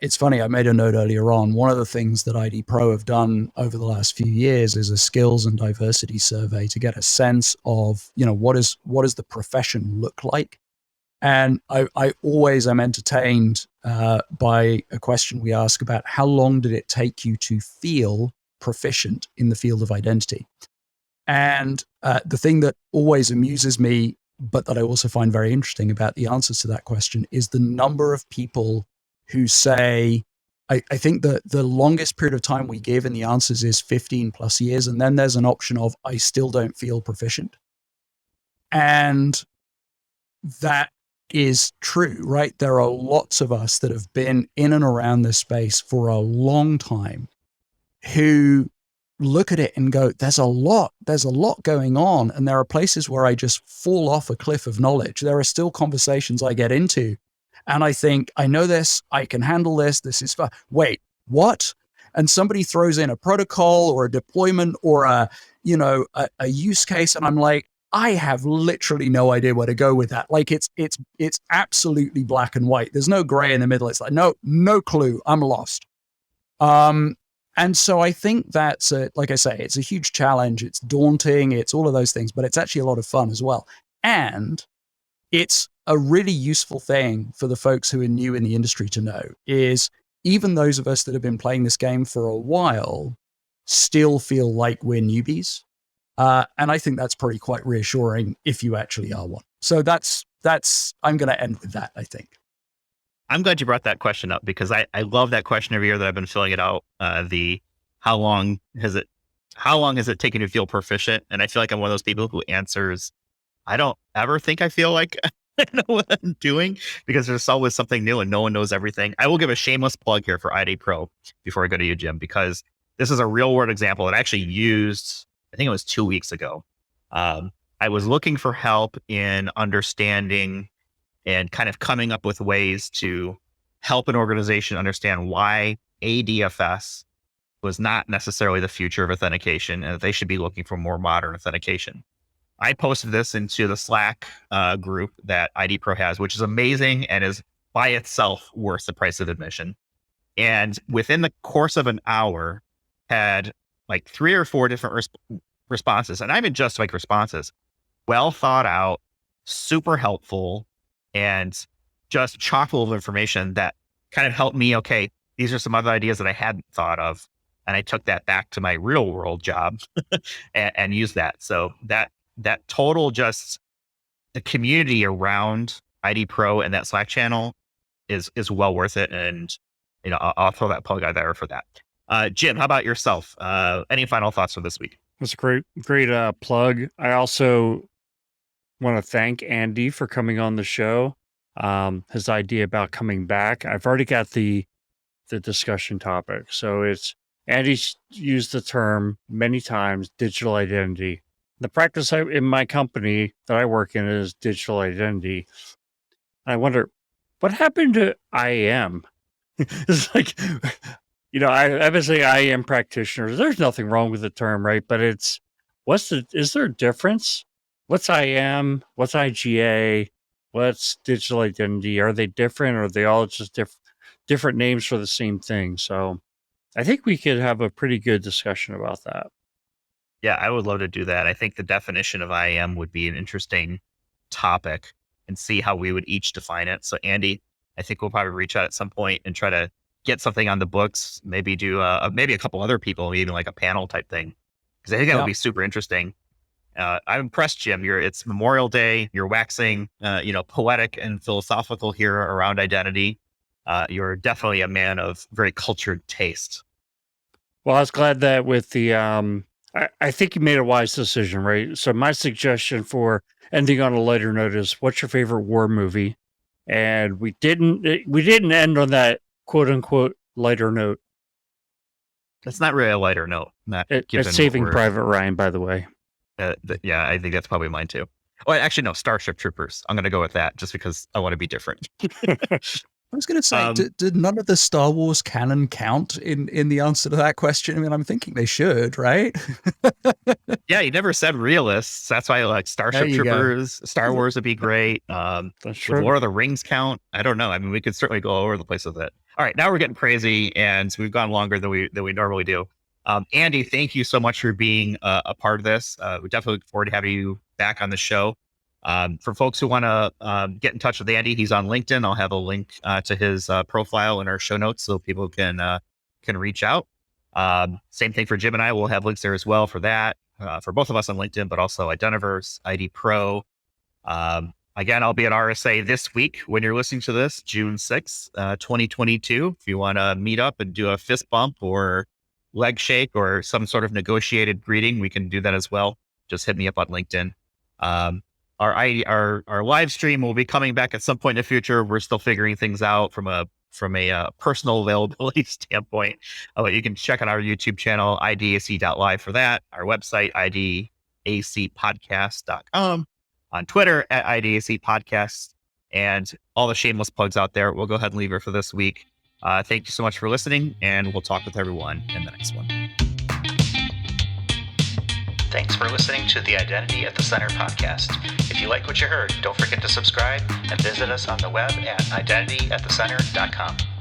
it's funny, I made a note earlier on. One of the things that IDPro have done over the last few years is a skills and diversity survey to get a sense of, what does the profession look like? And I always am entertained by a question we ask about how long did it take you to feel proficient in the field of identity? And the thing that always amuses me, but that I also find very interesting about the answers to that question, is the number of people who say, I think the longest period of time we give in the answers is 15 plus years. And then there's an option of, I still don't feel proficient. And that is true, right? There are lots of us that have been in and around this space for a long time who look at it and go, there's a lot going on. And there are places where I just fall off a cliff of knowledge. There are still conversations I get into and I think, I know this, I can handle this. This is fun. Wait, what? And somebody throws in a protocol or a deployment or a use case. And I'm like, I have literally no idea where to go with that. Like it's absolutely black and white. There's no gray in the middle. It's like, no clue. I'm lost. And so I think that's, like I say, it's a huge challenge. It's daunting. It's all of those things, but it's actually a lot of fun as well. And it's a really useful thing for the folks who are new in the industry to know is even those of us that have been playing this game for a while still feel like we're newbies. And I think that's probably quite reassuring if you actually are one. So that's, I'm going to end with that, I think. I'm glad you brought that question up because I love that question every year that I've been filling it out. How long has it taken you to feel proficient? And I feel like I'm one of those people who answers, I don't ever think I feel like I know what I'm doing because there's always something new and no one knows everything. I will give a shameless plug here for IDPro before I go to you, Jim, because this is a real world example that I actually used, I think it was 2 weeks ago. I was looking for help in understanding and kind of coming up with ways to help an organization understand why ADFS was not necessarily the future of authentication and that they should be looking for more modern authentication. I posted this into the Slack group that IDPro has, which is amazing and is by itself worth the price of admission. And within the course of an hour, had like 3 or 4 different responses, and I mean just like responses, well thought out, super helpful, and just chock full of information that kind of helped me. Okay, these are some other ideas that I hadn't thought of, and I took that back to my real world job and used that. So that total just the community around IDPro and that Slack channel is well worth it. And I'll throw that plug out there for that. Jim, how about yourself? Any final thoughts for this week? That's a great plug. I also want to thank Andy for coming on the show. His idea about coming back. I've already got the discussion topic. So it's Andy's used the term many times, digital identity. The practice in my company that I work in is digital identity. I wonder what happened to IAM. It's like, I've been saying IAM practitioners. There's nothing wrong with the term, right? But is there a difference? What's IAM? What's IGA? What's digital identity? Are they different, or are they all just different names for the same thing? So I think we could have a pretty good discussion about that. Yeah, I would love to do that. I think the definition of IAM would be an interesting topic and see how we would each define it. So, Andy, I think we'll probably reach out at some point and try to get something on the books, maybe do maybe a couple other people, even like a panel type thing, because I think that would be super interesting. I'm impressed, Jim. It's Memorial Day. You're waxing, poetic and philosophical here around identity. You're definitely a man of very cultured taste. Well, I was glad that with the I think you made a wise decision, right? So my suggestion for ending on a lighter note is, what's your favorite war movie? And we didn't end on that quote unquote lighter note. That's not really a lighter note. It's Saving Private Ryan, by the way. Yeah, I think that's probably mine too. Oh, actually, no, Starship Troopers. I'm going to go with that just because I want to be different. I was going to say, did none of the Star Wars canon count in the answer to that question? I mean, I'm thinking they should, right? Yeah, you never said realists. That's why I like Starship Troopers. Star Wars would be great. Would Lord of the Rings count? I don't know. I mean, we could certainly go all over the place with it. All right, now we're getting crazy, and we've gone longer than we normally do. Andy, thank you so much for being a part of this. We definitely look forward to having you back on the show. For folks who want to get in touch with Andy, he's on LinkedIn. I'll have a link to his profile in our show notes so people can reach out. Same thing for Jim and I. We'll have links there as well for that, for both of us on LinkedIn, but also Identiverse, IDPro. Again, I'll be at RSA this week when you're listening to this, June 6th, 2022. If you want to meet up and do a fist bump or leg shake or some sort of negotiated greeting, we can do that as well. Just hit me up on LinkedIn. Our live stream will be coming back at some point in the future. We're still figuring things out from a personal availability standpoint. But you can check out our YouTube channel, idac.live for that. Our website, idacpodcast.com. On Twitter at IDAC Podcast, and all the shameless plugs out there. We'll go ahead and leave it for this week. Thank you so much for listening, and we'll talk with everyone in the next one. Thanks for listening to the Identity at the Center podcast. If you like what you heard, don't forget to subscribe and visit us on the web at identityatthecenter.com.